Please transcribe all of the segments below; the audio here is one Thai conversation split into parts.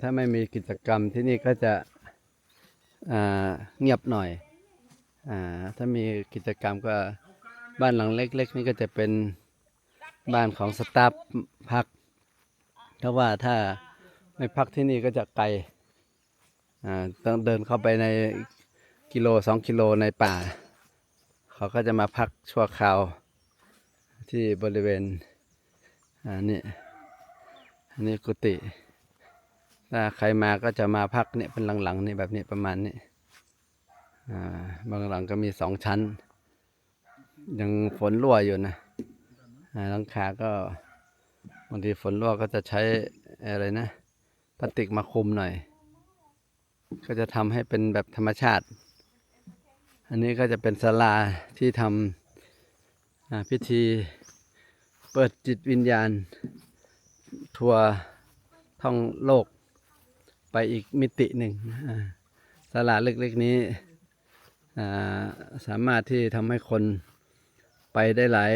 ถ้าไม่มีกิจกรรมที่นี่ก็จะเงียบหน่อยถ้ามีกิจกรรมก็บ้านหลังเล็กๆนี่ก็จะเป็นบ้านของสตาฟพักเพราะว่าถ้าไม่พักที่นี่ก็จะไกลต้องเดินเข้าไปในกิโล2 กิโลในป่าเขาก็จะมาพักชั่วคราวที่บริเวณนี่อันนี้กุฏิถ้าใครมาก็จะมาพักเนี่ยเป็นหลังๆนี่แบบนี้ประมาณนี้บางหลังก็มี2 ชั้นยังฝนรั่วอยู่นะหลังคาก็บางทีฝนรั่วก็จะใช้อะไรนะพลาสติกมาคุมหน่อยก็จะทำให้เป็นแบบธรรมชาติอันนี้ก็จะเป็นศาลาที่ทำพิธีเปิดจิตวิญญาณทัวร์ท่องโลกไปอีกมิติหนึ่งศาลาเล็กๆนี้สามารถที่ทำให้คนไปได้หลาย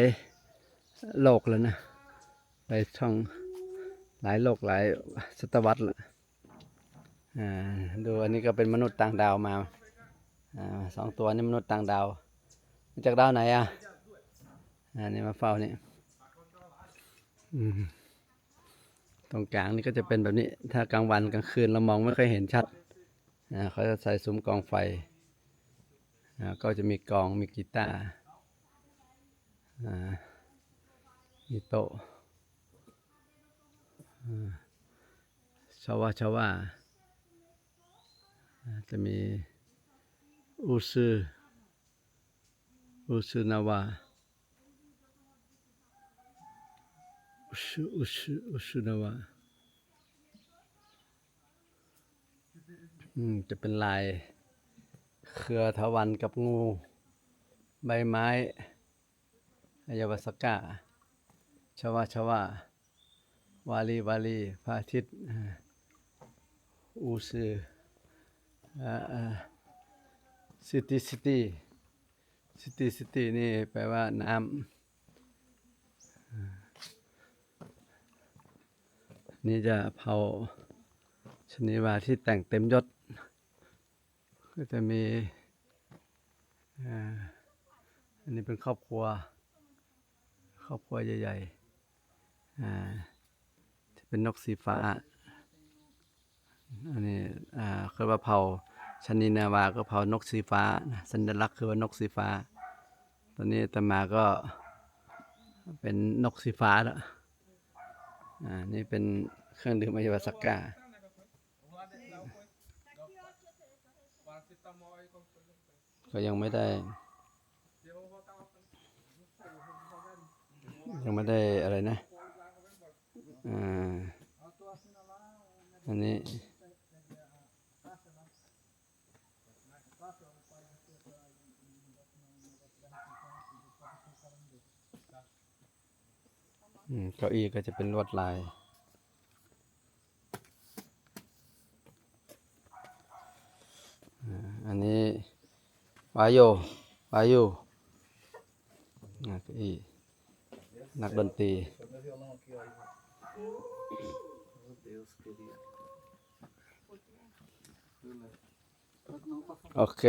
โลกแล้วนะไปท่องหลายโลกหลายศตวรรษละดูอันนี้ก็เป็นมนุษย์ต่างดาวมา2 ตัวนี่มนุษย์ต่างดาวมาจากดาวไหนนี่มาเฝ้านี่ตรงกลางนี่ก็จะเป็นแบบนี้ถ้ากลางวันกลางคืนเรามองไม่ค่อยเห็นชัดเขาจะใส่ซุ้มกองไฟก็จะมีกองมีกีตาร์มีโต๊ะชาวาจะมีอุซือนาวาอุซืนาวาจะเป็นลายเครือทวันกับงูใบไม้อายาวสก้าชวาวาลีพระอาทิตย์อูซือซิตี้นี่แปลว่าน้ำนี่จะเผาชนิวาที่แต่งเต็มยศก็จะมีอันนี้เป็นครอบครัวใหญ่ๆที่เป็นนกสีฟ้าอันนี้คือว่าเผาชนินาวาก็เผานกสีฟ้าสัญลักษณ์คือว่านกสีฟ้าตอนนี้อาตมาก็เป็นนกสีฟ้าแล้วนี่เป็นเครื่องดื่มอายาวสักกาก็ยังไม่ได้อะไรนะอันนี้เก้าอี้ก็จะเป็นลวดลายอันนี้วายุเก้าอี้นักดนตรีโอเค